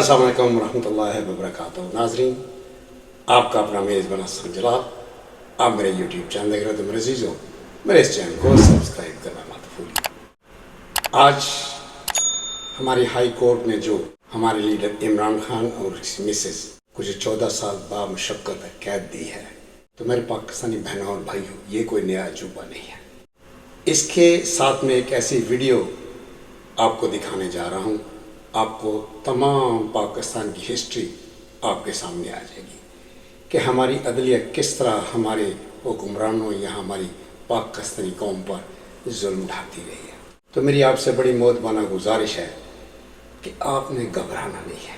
अस्सलाम वालेकुम रहमतुल्लाहि व बरकातहू। नाज़रीन, आपका अपना मेज़बान हसन जलाल, आप मेरे यूट्यूब चैनल देख रहे हो तो मेरे अजीज़ों, मेरे इस चैनल को सब्सक्राइब करना मत भूलिए। आज हमारी हाई कोर्ट ने जो हमारे लीडर इमरान खान और उसकी मिसेस को जो 14 साल बामुशक्कत कैद दी है, तो मेरे पाकिस्तानी बहनों और भाइयों, ये कोई नया अजूबा नहीं है। इसके साथ में एक ऐसी वीडियो आपको दिखाने जा रहा हूँ, आपको तमाम पाकिस्तान की हिस्ट्री आपके सामने आ जाएगी कि हमारी अदलिया किस तरह हमारे हुक्मरानों या हमारी पाकिस्तानी कौम पर जुल्म ढाती रही है। तो मेरी आपसे बड़ी मोहब्बाना गुजारिश है कि आपने घबराना नहीं है।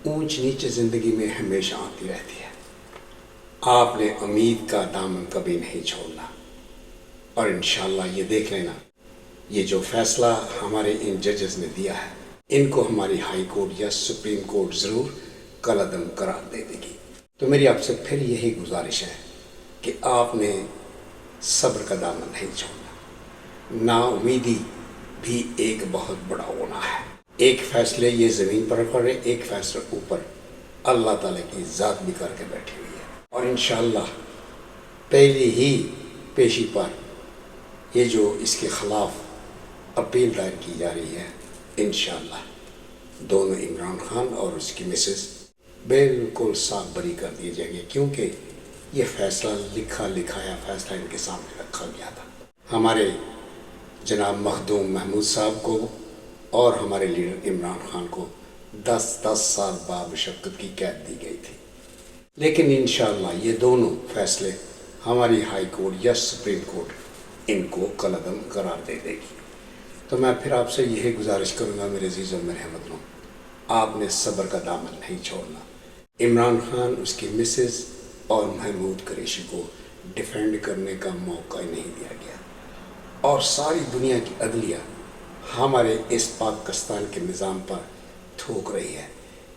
ऊंच नीचे ज़िंदगी में हमेशा आती रहती है, आपने उम्मीद का दामन कभी नहीं छोड़ना। और इंशाअल्लाह ये देख लेना, ये जो फैसला हमारे इन जजेस ने दिया है, इनको हमारी हाई कोर्ट या सुप्रीम कोर्ट ज़रूर कलअदम करार दे देगी। तो मेरी आपसे फिर यही गुजारिश है कि आपने सब्र का दामन नहीं छोड़ना। नाउमीदी भी एक बहुत बड़ा गुनाह है। एक फैसले ये ज़मीन पर करे, एक फैसला ऊपर अल्लाह ताला की ज़ात भी करके बैठी हुई है। और इंशाअल्लाह पहली ही पेशी पर ये जो इसके ख़िलाफ़ अपील दायर की जा रही है, इंशाअल्लाह दोनों इमरान खान और उसकी मिसेस बिल्कुल साफ बरी कर दिए जाएंगे, क्योंकि ये फ़ैसला लिखा लिखाया फ़ैसला इनके सामने रखा गया था। हमारे जनाब मखदूम महमूद साहब को और हमारे लीडर इमरान खान को 10-10 साल बामुशक्कत की कैद दी गई थी। लेकिन इंशाअल्लाह ये दोनों फैसले हमारी हाई कोर्ट या सुप्रीम कोर्ट इनको कलअदम करार दे देगी। तो मैं फिर आपसे यही गुजारिश करूँगा मेरे अजीज़ों, मेरे हमवतनों, आपने सब्र का दामन नहीं छोड़ना। इमरान खान, उसकी मिसेस और महमूद कुरैशी को डिफेंड करने का मौका ही नहीं दिया गया। और सारी दुनिया की अदलिया हमारे इस पाकिस्तान के निज़ाम पर थूक रही है,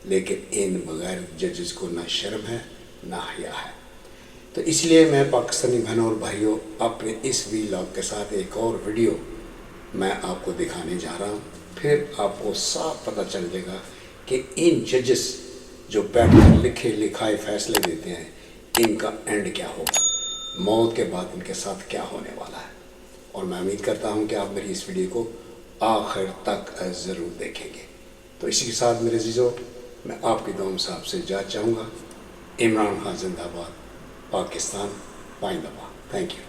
लेकिन इन बगैर जजेस को ना शर्म है ना हया है। तो इसलिए मैं पाकिस्तानी बहनों और भाइयों, अपने इस वीलॉग के साथ एक और वीडियो मैं आपको दिखाने जा रहा हूँ। फिर आपको साफ पता चल जाएगा कि इन जजेस जो बैठकर लिखे लिखाए फैसले देते हैं, इनका एंड क्या होगा, मौत के बाद इनके साथ क्या होने वाला है। और मैं उम्मीद करता हूँ कि आप मेरी इस वीडियो को आखिर तक ज़रूर देखेंगे। तो इसी के साथ मेरे अजीज़ों, मैं आपकी दुआ से आपसे इजाज़त चाहूँगा। इमरान खान जिंदाबाद, पाकिस्तान पाइंदाबाद। Thank you.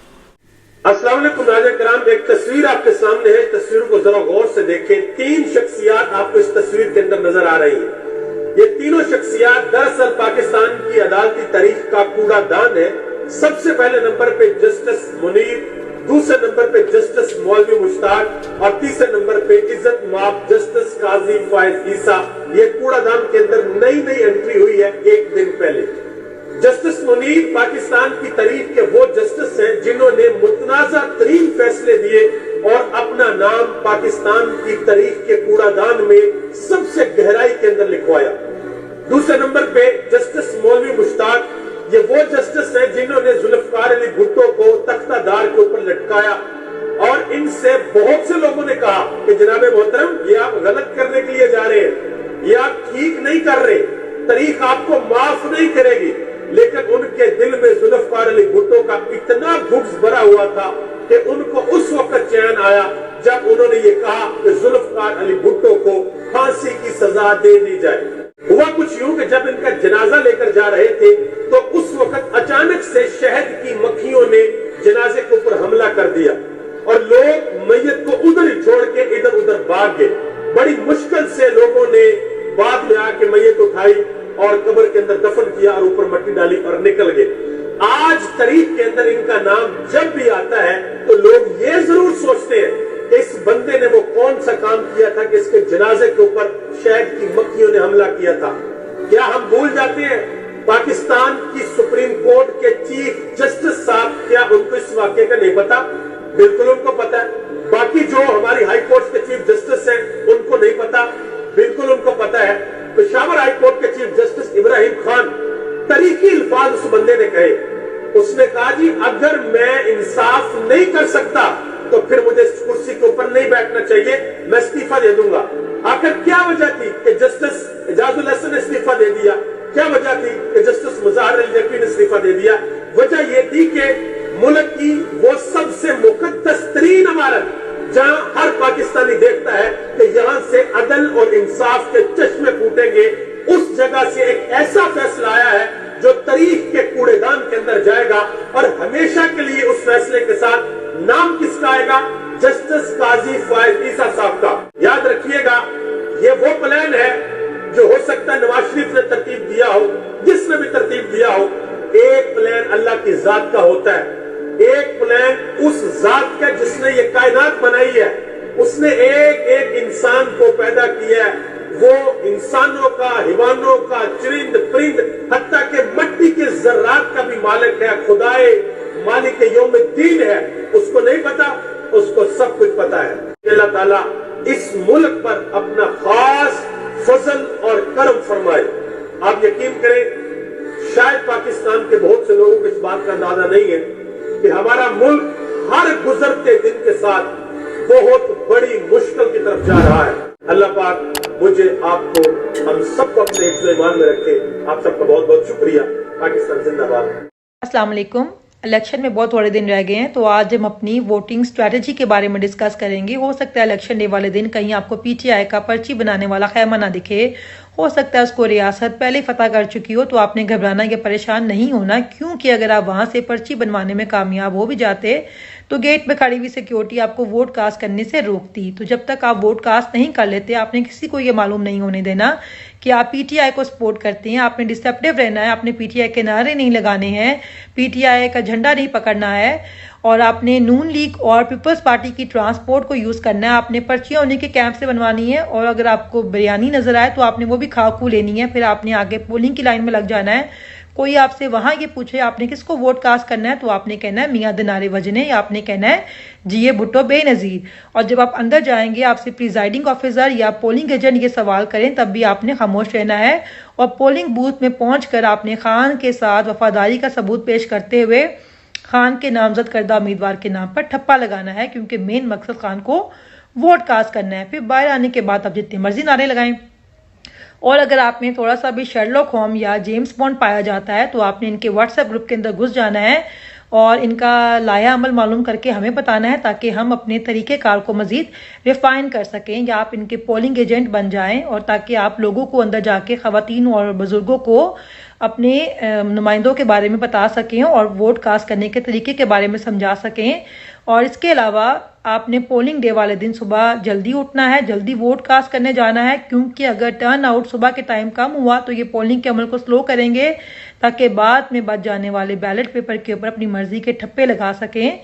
अस्सलाम वालेकुम नाज़रीन किराम, एक तस्वीर आपके सामने है। तस्वीर को जरा गौर से देखें। 3 शख्सियात आपको इस तस्वीर के अंदर नजर आ रही हैं। ये तीनों शख्सियात दरअसल पाकिस्तान की अदालती तारीख का कूड़ादान है। सबसे पहले नंबर पे जस्टिस मुनीर, दूसरे नंबर पे जस्टिस मौलवी मुश्ताक और तीसरे नंबर पे इज्जत माब जस्टिस काजी फायज ईसा। ये कूड़ादान के अंदर नई नई एंट्री हुई है एक दिन पहले। जस्टिस मुनीर पाकिस्तान की तारीख के वो जस्टिस हैं जिन्होंने मुतनाज़ा तरीन फैसले दिए और अपना नाम पाकिस्तान की तारीख के कूड़ादान में सबसे गहराई के अंदर लिखवाया। दूसरे नंबर पे जस्टिस मौलवी मुश्ताक, ये वो जस्टिस हैं जिन्होंने जुल्फकार अली भुट्टो को तख्तादार के ऊपर लटकाया। और इनसे बहुत से लोगों ने कहा कि जनाब मोहतरम, ये आप गलत करने के लिए जा रहे हैं, ये आप ठीक नहीं कर रहे, तारीख आपको माफ नहीं करेगी। लेकिन उनके दिल में जुल्फकार अली भुट्टो का इतना गुब्स भरा हुआ था कि उनको उस वक्त चैन आया जब उन्होंने ये कहा कि जुल्फकार अली भुट्टो को फांसी की सजा दे दी जाए। हुआ कुछ यूं कि जब इनका जनाजा लेकर जा रहे थे तो उस वक्त अचानक से शहद की मक्खियों ने जनाजे के ऊपर हमला कर दिया और लोग मैयत को उधर ही छोड़ के इधर उधर भाग गए। बड़ी मुश्किल से लोगों ने बाद में आके मैयत उठाई और कब्र के अंदर दफन किया और ऊपर मट्टी डाली और निकल गए। आज तारीख के अंदर इनका नाम जब भी आता है तो लोग ये जरूर सोचते हैं कि इस बंदे ने वो कौन सा काम किया था कि इसके जनाजे के ऊपर शहद की मक्खियों ने हमला किया था। क्या हम भूल जाते हैं पाकिस्तान की सुप्रीम कोर्ट के चीफ जस्टिस साहब, क्या उनको इस वाक्य का नहीं पता? बिल्कुल उनको पता है। बाकी जो हमारी हाई कोर्ट के चीफ जस्टिस हैं उनको नहीं पता? बिल्कुल उनको पता है। पेशावर हाई कोर्ट के चीफ जस्टिस इब्राहिम खान, तरीकी अल्फाज उस बंदे ने कहे। उसने कहा, जी अगर मैं इंसाफ नहीं कर सकता तो फिर मुझे इस कुर्सी के ऊपर नहीं बैठना चाहिए, मैं इस्तीफा दे दूंगा। आखिर क्या वजह थी कि जस्टिस एजाजुल हसन ने इस्तीफा दे दिया? क्या वजह थी कि जस्टिस मुज़ाहिर अली नकवी ने इस्तीफा दे दिया? वजह यह थी कि मुल्क की वो सबसे मुकद्दस तरीन इमारत, जहां हर पाकिस्तानी देखता है कि यहां से अदल और इंसाफ के चश्मे फूटेंगे, उस जगह से एक ऐसा फैसला आया है जो तारीख के कूड़ेदान के अंदर जाएगा, और हमेशा के लिए उस फैसले के साथ नाम किसका आएगा? जस्टिस काजी फायज ईसा साहब का। याद रखिएगा, ये वो प्लान है जो हो सकता है नवाज शरीफ ने तरतीब दिया हो, जिसने भी तरतीब दिया हो। एक प्लान अल्लाह की जात का होता है, एक प्लान उस जात का जिसने ये कायनात बनाई है। उसने एक एक इंसान को पैदा किया है, वो इंसानों का, हिवानों का, चरिंद परिंद, हत्ता के मट्टी के जर्रात का भी मालिक है। खुदाए मालिक यौमुद्दीन है। उसको नहीं पता? उसको सब कुछ पता है। अल्लाह ताला इस मुल्क पर अपना खास फजल और करम फरमाए। आप यकीन करें, शायद पाकिस्तान के बहुत से लोगों को इस बात का अंदाजा नहीं है कि हमारा मुल्क हर गुजरते दिन के साथ बहुत बड़ी मुश्किल की तरफ जा रहा है। अल्लाह पाक मुझे, आपको, हम सबको अपने हिफ्ज़ ईमान में रखे। आप सबका बहुत बहुत शुक्रिया। पाकिस्तान जिंदाबाद। अस्सलाम वालेकुम। इलेक्शन में बहुत थोड़े दिन रह गए हैं, तो आज हम अपनी वोटिंग स्ट्रेटजी के बारे में डिस्कस करेंगे। हो सकता है इलेक्शन डे वाले दिन कहीं आपको पीटीआई का पर्ची बनाने वाला खैमा ना दिखे, हो सकता है उसको रियासत पहले फतह कर चुकी हो, तो आपने घबराना या परेशान नहीं होना, क्योंकि अगर आप वहां से पर्ची बनवाने में कामयाब हो भी जाते तो गेट पे खड़ी हुई सिक्योरिटी आपको वोट कास्ट करने से रोकती। तो जब तक आप वोट कास्ट नहीं कर लेते, आपने किसी को ये मालूम नहीं होने देना कि आप पीटीआई को सपोर्ट करते हैं। आपने डिसेप्टिव रहना है, आपने पीटीआई के नारे नहीं लगाने हैं, पीटीआई का झंडा नहीं पकड़ना है, और आपने नून लीग और पीपल्स पार्टी की ट्रांसपोर्ट को यूज करना है। आपने पर्चियां उन्हीं के कैंप से बनवानी है, और अगर आपको बिरयानी नजर आए तो आपने वो भी खा खू लेनी है। फिर आपने आगे पोलिंग की लाइन में लग जाना है। कोई आपसे वहां ये पूछे आपने किसको वोट कास्ट करना है, तो आपने कहना है मियां दिनारे वजने, या आपने कहना है जीए भुट्टो बेनजीर। और जब आप अंदर जाएंगे, आपसे प्रिजाइडिंग ऑफिसर या पोलिंग एजेंट ये सवाल करें, तब भी आपने खामोश रहना है, और पोलिंग बूथ में पहुंचकर आपने खान के साथ वफादारी का सबूत पेश करते हुए खान के नामजद करदा उम्मीदवार के नाम पर ठप्पा लगाना है, क्योंकि मेन मकसद खान को वोट कास्ट करना है। फिर बाहर आने के बाद आप जितने मर्जी नारे लगाएं। और अगर आप में थोड़ा सा भी शर्लॉक होम या जेम्स बॉन्ड पाया जाता है, तो आपने इनके व्हाट्सएप ग्रुप के अंदर घुस जाना है और इनका लाया अमल मालूम करके हमें बताना है, ताकि हम अपने तरीक़ेकार को मजीद रिफाइन कर सकें, या आप इनके पोलिंग एजेंट बन जाएं, और ताकि आप लोगों को अंदर जाके ख़वातीन और बुजुर्गों को अपने नुमाइंदों के बारे में बता सकें और वोट कास्ट करने के तरीके के बारे में समझा सकें। और इसके अलावा आपने पोलिंग डे वाले दिन सुबह जल्दी उठना है, जल्दी वोट कास्ट करने जाना है, क्योंकि अगर टर्न आउट सुबह के टाइम कम हुआ तो ये पोलिंग के अमल को स्लो करेंगे, ताकि बाद में बच जाने वाले बैलेट पेपर के ऊपर अपनी मर्जी के ठप्पे लगा सकें।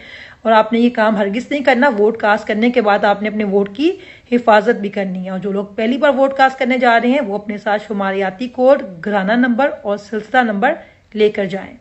और आपने ये काम हरगिज नहीं करना। वोट कास्ट करने के बाद आपने अपने वोट की हिफाजत भी करनी है। और जो लोग पहली बार वोट कास्ट करने जा रहे हैं, वो अपने साथ शुमारियाती कोड, घराना नंबर और सिलसिला नंबर लेकर जाएं।